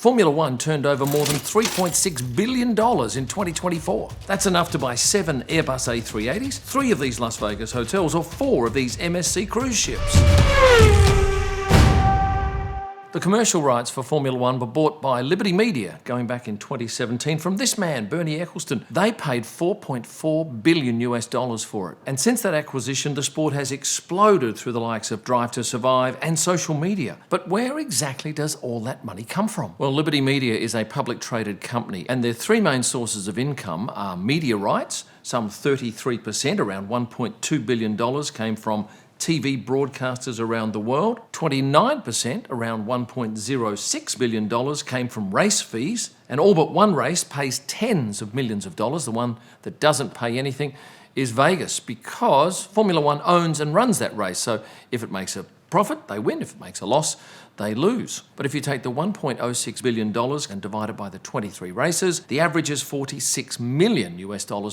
Formula One turned over more than $3.6 billion in 2024. That's enough to buy 7 Airbus A380s, 3 of these Las Vegas hotels, or 4 of these MSC cruise ships. The commercial rights for Formula One were bought by Liberty Media going back in 2017 from this man, Bernie Ecclestone. They paid $4.4 billion for it. And since that acquisition, the sport has exploded through the likes of Drive to Survive and social media. But where exactly does all that money come from? Well, Liberty Media is a public traded company, and their 3 main sources of income are media rights. Some 33%, around $1.2 billion, came from TV broadcasters around the world. 29%, around $1.06 billion, came from race fees, and all but one race pays tens of millions of dollars. The one that doesn't pay anything is Vegas, because Formula One owns and runs that race. So if it makes a profit, they win. If it makes a loss, they lose. But if you take the $1.06 billion and divide it by the 23 races, the average is $46 million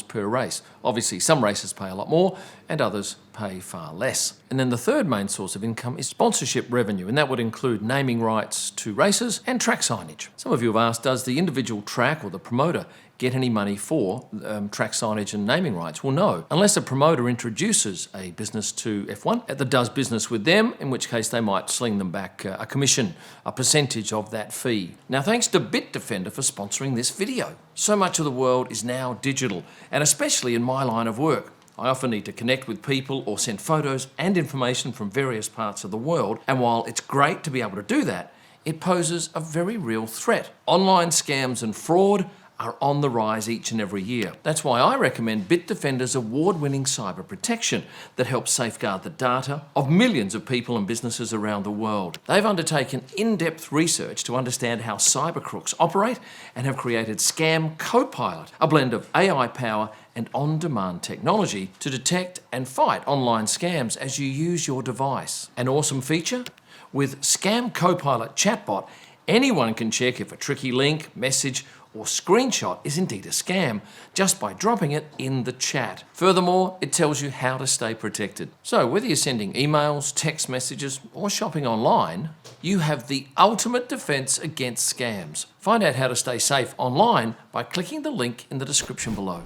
per race. Obviously, some races pay a lot more and others pay far less. And then the third main source of income is sponsorship revenue, and that would include naming rights to races and track signage. Some of you have asked, does the individual track or the promoter get any money for track signage and naming rights? Well, no, unless a promoter introduces a business to F1 that does business with them, in which case they might sling them back a commission, a percentage of that fee. Now, thanks to Bitdefender for sponsoring this video. So much of the world is now digital, and especially in my line of work. I often need to connect with people or send photos and information from various parts of the world, and while it's great to be able to do that, it poses a very real threat. Online scams and fraud are on the rise each and every year. That's why I recommend Bitdefender's award-winning cyber protection that helps safeguard the data of millions of people and businesses around the world. They've undertaken in-depth research to understand how cyber crooks operate and have created Scam Copilot, a blend of AI power and on-demand technology to detect and fight online scams as you use your device. An awesome feature? With Scam Copilot Chatbot, anyone can check if a tricky link, message, or screenshot is indeed a scam just by dropping it in the chat. Furthermore, it tells you how to stay protected. So whether you're sending emails, text messages, or shopping online, you have the ultimate defense against scams. Find out how to stay safe online by clicking the link in the description below.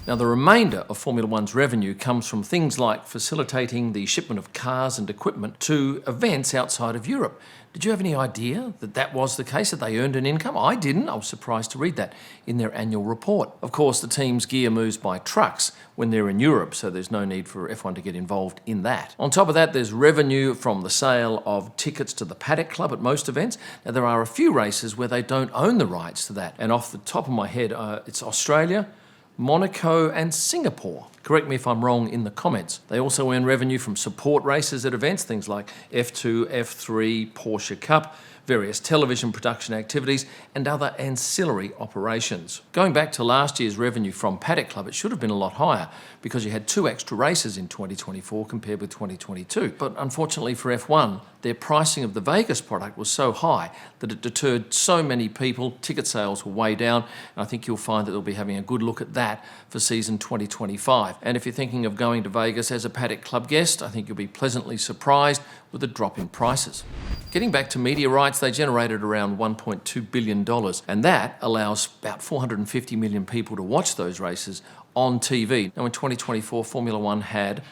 Now, the remainder of Formula One's revenue comes from things like facilitating the shipment of cars and equipment to events outside of Europe. Did you have any idea that that was the case, that they earned an income? I didn't. I was surprised to read that in their annual report. Of course, the team's gear moves by trucks when they're in Europe, so there's no need for F1 to get involved in that. On top of that, there's revenue from the sale of tickets to the Paddock Club at most events. Now, there are a few races where they don't own the rights to that, and off the top of my head, it's Australia, Monaco and Singapore. Correct me if I'm wrong in the comments. They also earn revenue from support races at events, things like F2, F3, Porsche Cup, various television production activities, and other ancillary operations. Going back to last year's revenue from Paddock Club, it should have been a lot higher because you had 2 extra races in 2024 compared with 2022. But unfortunately for F1, their pricing of the Vegas product was so high that it deterred so many people. Ticket sales were way down, and I think you'll find that they'll be having a good look at that for season 2025. And if you're thinking of going to Vegas as a Paddock Club guest, I think you'll be pleasantly surprised with the drop in prices. Getting back to media rights, they generated around $1.2 billion, and that allows about 450 million people to watch those races on TV. Now, in 2024, Formula One had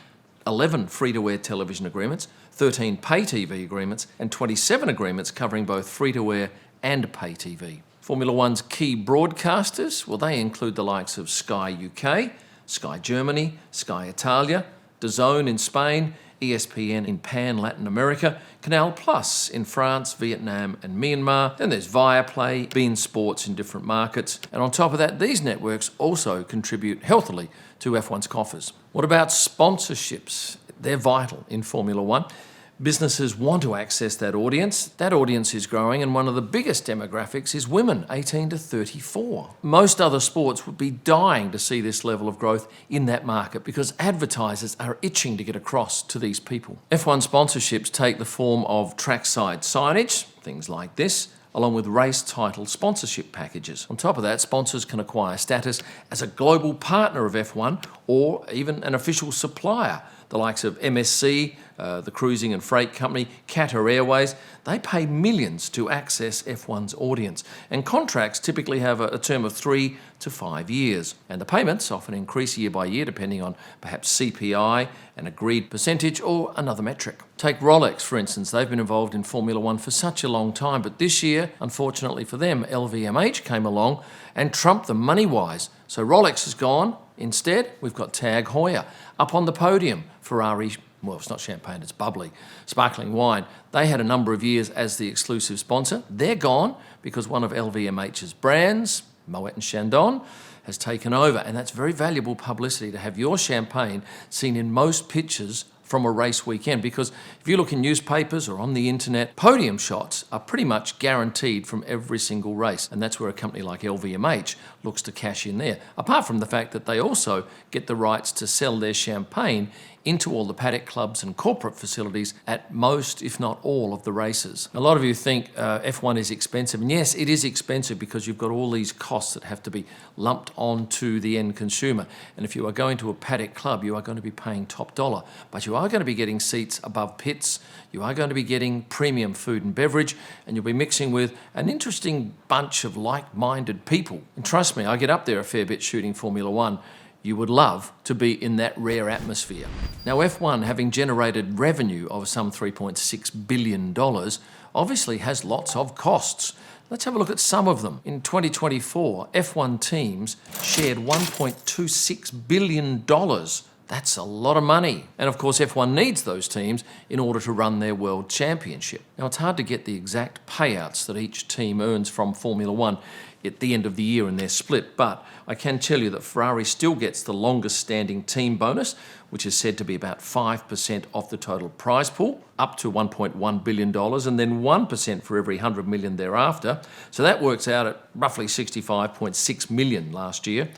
11 free-to-air television agreements, 13 pay TV agreements, and 27 agreements covering both free-to-air and pay TV. Formula One's key broadcasters, well, they include the likes of Sky UK, Sky Germany, Sky Italia, DAZN in Spain, ESPN in Pan-Latin America, Canal Plus in France, Vietnam and Myanmar. Then there's Viaplay, beIN Sports in different markets. And on top of that, these networks also contribute healthily to F1's coffers. What about sponsorships? They're vital in Formula One. Businesses want to access that audience. That audience is growing, and one of the biggest demographics is women, 18 to 34. Most other sports would be dying to see this level of growth in that market because advertisers are itching to get across to these people. F1 sponsorships take the form of trackside signage, things like this, along with race title sponsorship packages. On top of that, sponsors can acquire status as a global partner of F1 or even an official supplier. The likes of MSC, the cruising and freight company, Qatar Airways, they pay millions to access F1's audience. And contracts typically have a term of 3 to 5 years. And the payments often increase year by year depending on perhaps CPI, an agreed percentage, or another metric. Take Rolex, for instance. They've been involved in Formula One for such a long time, but this year, unfortunately for them, LVMH came along and trumped them money-wise. So Rolex is gone. Instead, we've got Tag Heuer up on the podium. Ferrari, well, it's not champagne, it's bubbly, sparkling wine. They had a number of years as the exclusive sponsor. They're gone because one of LVMH's brands, Moet and Chandon, has taken over. And that's very valuable publicity to have your champagne seen in most pictures from a race weekend, because if you look in newspapers or on the internet, podium shots are pretty much guaranteed from every single race, and that's where a company like LVMH looks to cash in there, apart from the fact that they also get the rights to sell their champagne into all the paddock clubs and corporate facilities at most, if not all, of the races. A lot of you think F1 is expensive, and yes, it is expensive because you've got all these costs that have to be lumped onto the end consumer. And if you are going to a paddock club, you are going to be paying top dollar, but you are going to be getting seats above pits, you are going to be getting premium food and beverage, and you'll be mixing with an interesting bunch of like-minded people. And trust me, I get up there a fair bit shooting Formula One. You would love to be in that rare atmosphere. Now, F1, having generated revenue of some $3.6 billion, obviously has lots of costs. Let's have a look at some of them. In 2024, F1 teams shared $1.26 billion. That's a lot of money. And of course, F1 needs those teams in order to run their World Championship. Now, it's hard to get the exact payouts that each team earns from Formula One at the end of the year in their split, but I can tell you that Ferrari still gets the longest standing team bonus, which is said to be about 5% of the total prize pool, up to $1.1 billion, and then 1% for every 100 million thereafter. So that works out at roughly 65.6 million last year.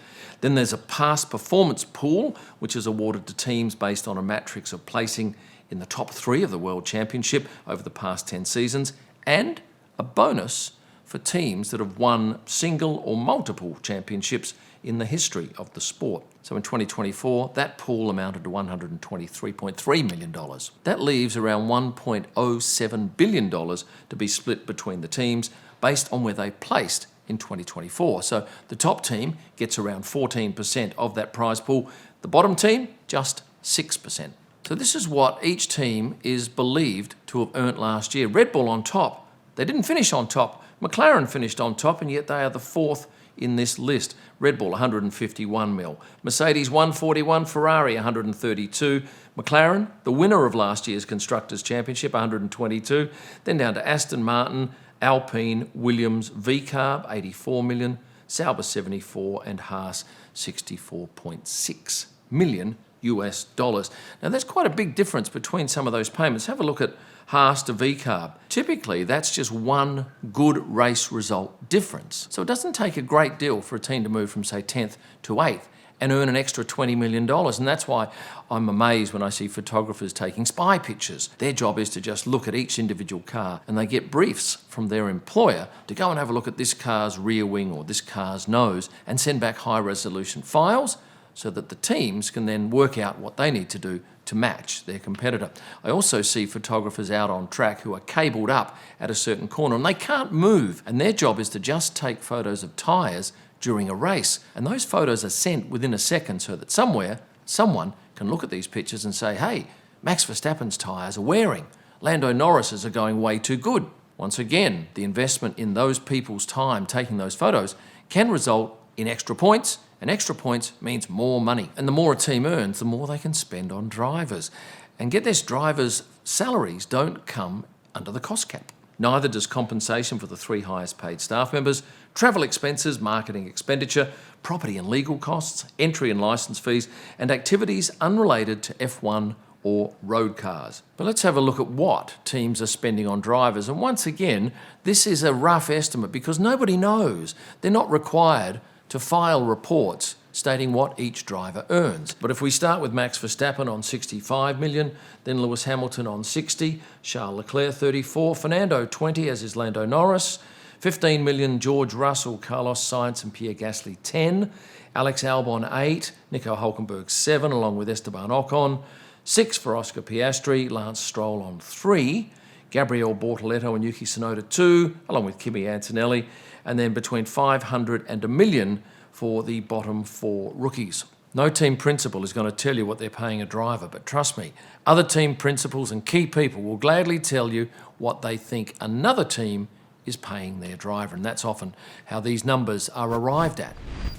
Then there's a past performance pool, which is awarded to teams based on a matrix of placing in the top 3 of the World Championship over the past 10 seasons, and a bonus for teams that have won single or multiple championships in the history of the sport. So in 2024, that pool amounted to $123.3 million. That leaves around $1.07 billion to be split between the teams based on where they placed in 2024. So the top team gets around 14% of that prize pool, the bottom team just 6%. So this is what each team is believed to have earned last year. Red Bull on top. They didn't finish on top. McLaren finished on top, and yet they are the 4th in this list. Red Bull, 151 mil. Mercedes, 141. Ferrari, 132. McLaren, the winner of last year's Constructors' Championship, 122. Then down to Aston Martin, Alpine, Williams, VCarb, 84 million. Sauber, 74. And Haas, 64.6 million US dollars. Now, that's quite a big difference between some of those payments. Have a look at Haas to VCarb. Typically, that's just one good race result difference. So it doesn't take a great deal for a team to move from, say, 10th to 8th and earn an extra $20 million. And that's why I'm amazed when I see photographers taking spy pictures. Their job is to just look at each individual car, and they get briefs from their employer to go and have a look at this car's rear wing or this car's nose and send back high-resolution files so that the teams can then work out what they need to do to match their competitor. I also see photographers out on track who are cabled up at a certain corner and they can't move, and their job is to just take photos of tyres during a race. And those photos are sent within a second so that somewhere, someone can look at these pictures and say, hey, Max Verstappen's tyres are wearing. Lando Norris's are going way too good. Once again, the investment in those people's time taking those photos can result in extra points, and extra points means more money. And the more a team earns, the more they can spend on drivers. And get this, drivers' salaries don't come under the cost cap. Neither does compensation for the 3 highest paid staff members, travel expenses, marketing expenditure, property and legal costs, entry and licence fees, and activities unrelated to F1 or road cars. But let's have a look at what teams are spending on drivers. And once again, this is a rough estimate because nobody knows. They're not required to file reports stating what each driver earns. But if we start with Max Verstappen on 65 million, then Lewis Hamilton on 60, Charles Leclerc 34, Fernando 20, as is Lando Norris, 15 million George Russell, Carlos Sainz and Pierre Gasly 10, Alex Albon 8, Nico Hulkenberg 7, along with Esteban Ocon, 6 for Oscar Piastri, Lance Stroll on 3, Gabriele Bortoletto and Yuki Tsunoda 2, along with Kimi Antonelli, and then between 500 and $1 million for the bottom 4 rookies. No team principal is going to tell you what they're paying a driver, but trust me, other team principals and key people will gladly tell you what they think another team is paying their driver, and that's often how these numbers are arrived at.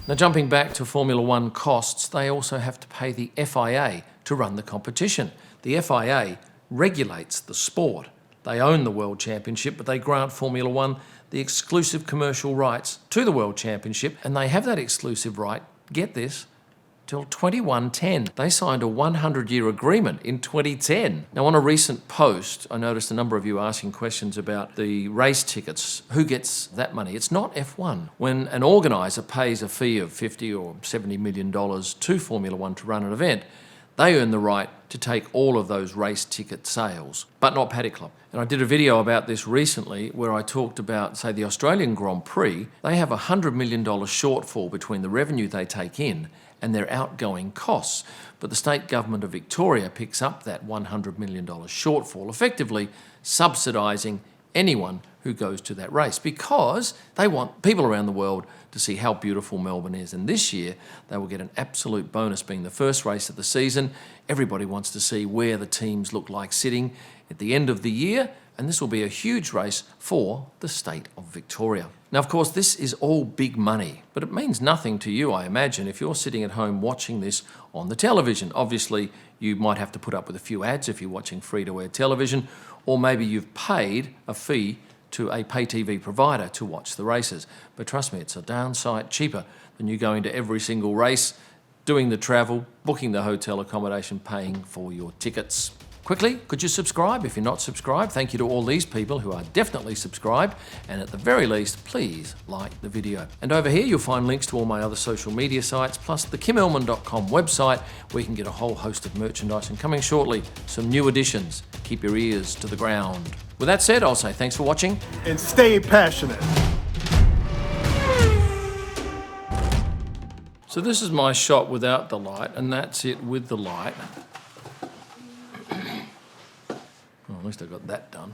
Now, jumping back to Formula One costs, they also have to pay the FIA to run the competition. The FIA regulates the sport. They own the World Championship, but they grant Formula One the exclusive commercial rights to the World Championship, and they have that exclusive right, get this, till 2110. They signed a 100-year agreement in 2010. Now, on a recent post, I noticed a number of you asking questions about the race tickets. Who gets that money? It's not F1. When an organiser pays a fee of $50 or $70 million to Formula One to run an event, they earn the right to take all of those race ticket sales, but not Paddock Club. And I did a video about this recently where I talked about, say, the Australian Grand Prix. They have a $100 million shortfall between the revenue they take in and their outgoing costs. But the state government of Victoria picks up that $100 million shortfall, effectively subsidising anyone who goes to that race, because they want people around the world to see how beautiful Melbourne is. And this year, they will get an absolute bonus, being the first race of the season. Everybody wants to see where the teams look like sitting at the end of the year, and this will be a huge race for the state of Victoria. Now, of course, this is all big money, but it means nothing to you, I imagine, if you're sitting at home watching this on the television. Obviously, you might have to put up with a few ads if you're watching free-to-air television, or maybe you've paid a fee to a pay TV provider to watch the races. But trust me, it's a darn sight cheaper than you going to every single race, doing the travel, booking the hotel accommodation, paying for your tickets. Quickly, could you subscribe if you're not subscribed? Thank you to all these people who are definitely subscribed, and at the very least, please like the video. And over here, you'll find links to all my other social media sites, plus the kimellman.com website, where you can get a whole host of merchandise, and coming shortly, some new additions. Keep your ears to the ground. With that said, I'll say thanks for watching. And stay passionate. So this is my shot without the light, and that's it with the light. Well, at least I got that done.